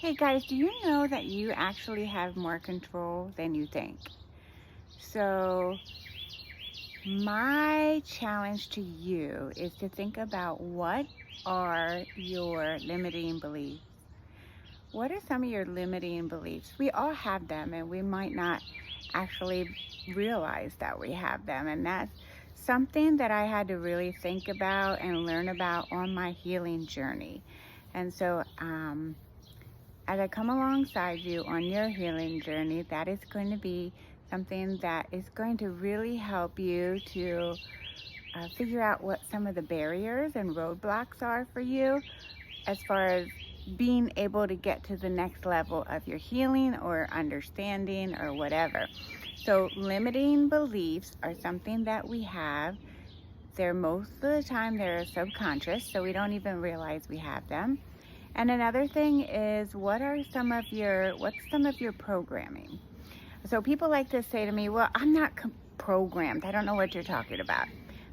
Hey guys, do you know that you actually have more control than you think? So, my challenge to you is to think about what are your limiting beliefs? What are some of your limiting beliefs? We all have them, and we might not actually realize that we have them. And that's something that I had to really think about and learn about on my healing journey. And so, as I come alongside you on your healing journey, that is going to be something that is going to really help you to figure out what some of the barriers and roadblocks are for you as far as being able to get to the next level of your healing or understanding or whatever. So limiting beliefs are something that we have. They're most of the time they're subconscious, so we don't even realize we have them. And another thing is, what's some of your programming? So people like to say to me, well, I'm not programmed. I don't know what you're talking about.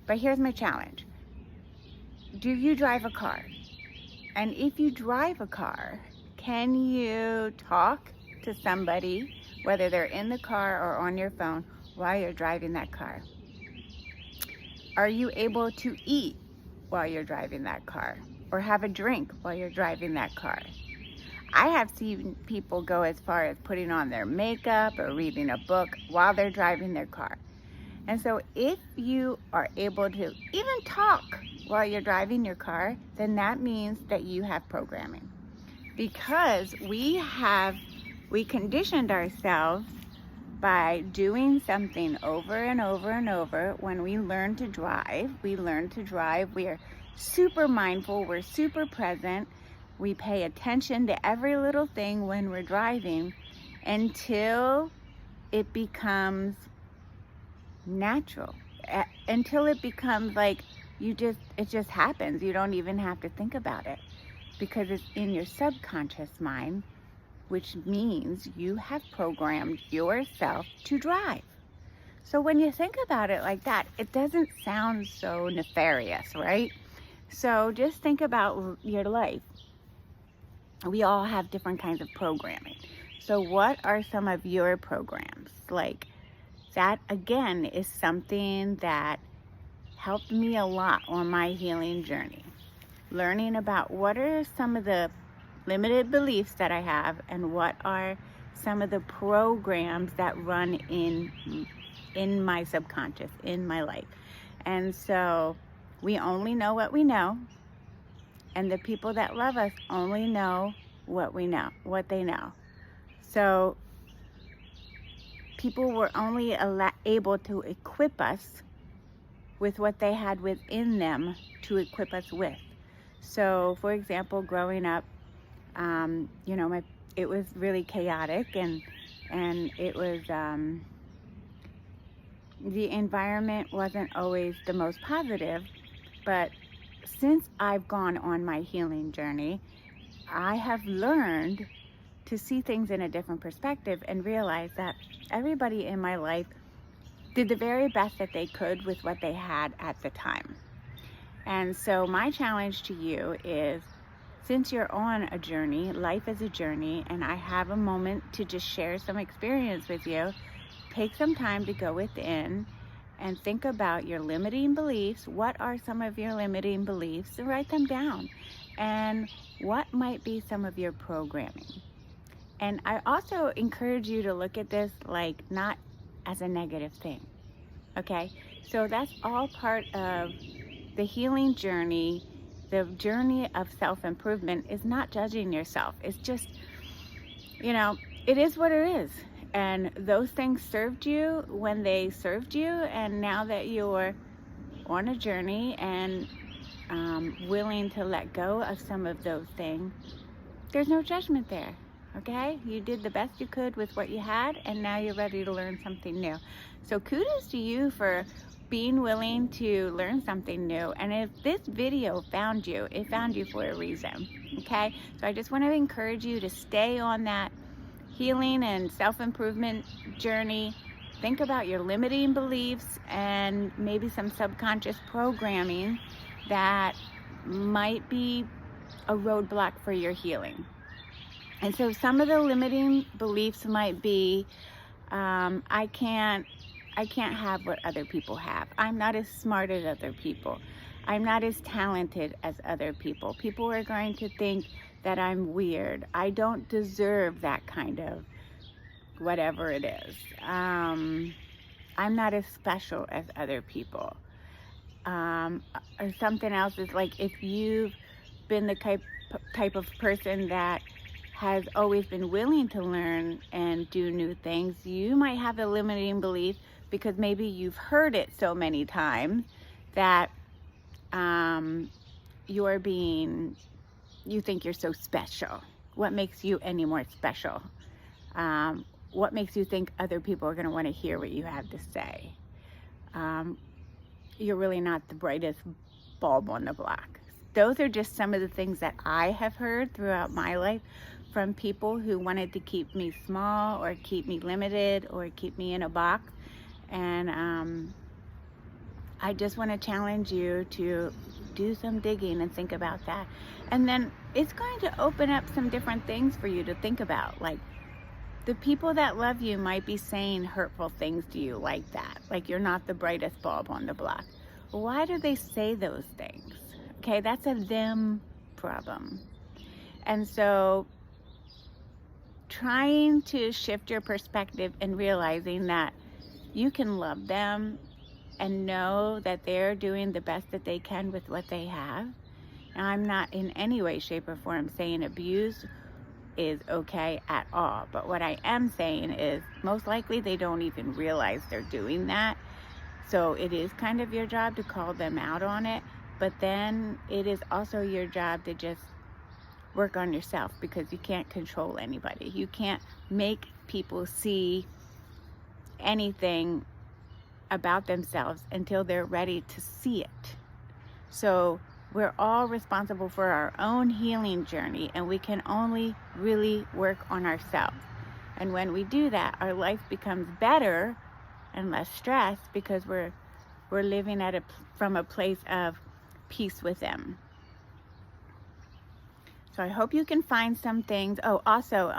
But here's my challenge. Do you drive a car? And if you drive a car, can you talk to somebody, whether they're in the car or on your phone, while you're driving that car? Are you able to eat while you're driving that car? Or have a drink while you're driving that car? I have seen people go as far as putting on their makeup or reading a book while they're driving their car. And so if you are able to even talk while you're driving your car, then that means that you have programming. Because we conditioned ourselves by doing something over and over and over. When we learn to drive, we are super mindful, we're super present, we pay attention to every little thing when we're driving until it becomes natural, until it becomes like it just happens. You don't even have to think about it because it's in your subconscious mind, which means you have programmed yourself to drive. So when you think about it like that, it doesn't sound so nefarious, right? So just think about your life. We all have different kinds of programming. So what are some of your programs? Like that, again, is something that helped me a lot on my healing journey. Learning about what are some of the limited beliefs that I have and what are some of the programs that run in my subconscious, in my life. And so we only know what we know, and the people that love us only know what they know. So people were only able to equip us with what they had within them to equip us with. So, for example, growing up, it was really chaotic, and it was the environment wasn't always the most positive. But since I've gone on my healing journey, I have learned to see things in a different perspective and realize that everybody in my life did the very best that they could with what they had at the time. And so my challenge to you is, since you're on a journey, life is a journey, and I have a moment to just share some experience with you, take some time to go within and think about your limiting beliefs. What are some of your limiting beliefs? And write them down. And what might be some of your programming? And I also encourage you to look at this like not as a negative thing. Okay? So that's all part of the healing journey. The journey of self-improvement is not judging yourself. It's just, it is what it is. And those things served you when they served you, and now that you're on a journey and willing to let go of some of those things, there's no judgment there, okay? You did the best you could with what you had, and now you're ready to learn something new. So kudos to you for being willing to learn something new. And if this video found you, it found you for a reason, okay? So I just want to encourage you to stay on that healing and self-improvement journey. Think about your limiting beliefs and maybe some subconscious programming that might be a roadblock for your healing. And so some of the limiting beliefs might be, I can't have what other people have. I'm not as smart as other people. I'm not as talented as other people. People are going to think that I'm weird. I don't deserve that kind of whatever it is. I'm not as special as other people. Or something else is like, if you've been the type of person that has always been willing to learn and do new things, you might have a limiting belief because maybe you've heard it so many times that you think you're so special. What makes you any more special? What makes you think other people are going to want to hear what you have to say? You're really not the brightest bulb on the block. Those are just some of the things that I have heard throughout my life from people who wanted to keep me small or keep me limited or keep me in a box. And I just want to challenge you to do some digging and think about that. And then it's going to open up some different things for you to think about. Like, the people that love you might be saying hurtful things to you like that. Like, you're not the brightest bulb on the block. Why do they say those things? Okay, that's a them problem. And so trying to shift your perspective and realizing that you can love them and know that they're doing the best that they can with what they have. And I'm not in any way, shape, or form saying abuse is okay at all. But what I am saying is most likely they don't even realize they're doing that. So it is kind of your job to call them out on it. But then it is also your job to just work on yourself, because you can't control anybody. You can't make people see anything about themselves until they're ready to see it. So we're all responsible for our own healing journey, and we can only really work on ourselves. And when we do that, our life becomes better and less stressed, because we're living from a place of peace with them. So I hope you can find some things. Oh, also,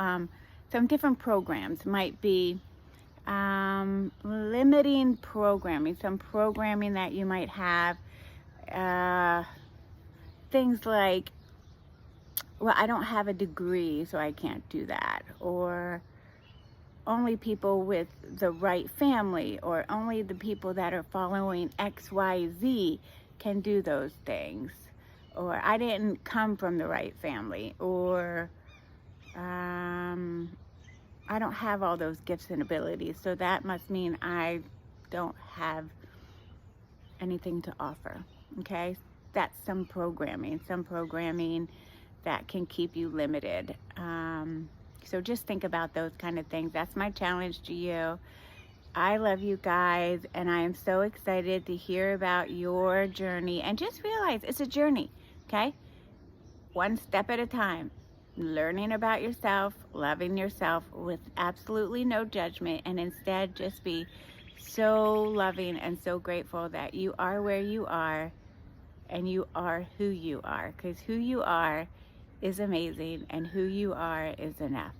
some different programs might be limiting programming, some programming that you might have. Things like, well, I don't have a degree, so I can't do that. Or only people with the right family, or only the people that are following XYZ can do those things. Or I didn't come from the right family. Or I don't have all those gifts and abilities, so that must mean I don't have anything to offer. Okay? That's some programming that can keep you limited. So just think about those kind of things. That's my challenge to you. I love you guys, and I am so excited to hear about your journey. And just realize it's a journey, okay? One step at a time. Learning about yourself, loving yourself with absolutely no judgment, and instead just be so loving and so grateful that you are where you are and you are who you are, because who you are is amazing and who you are is enough.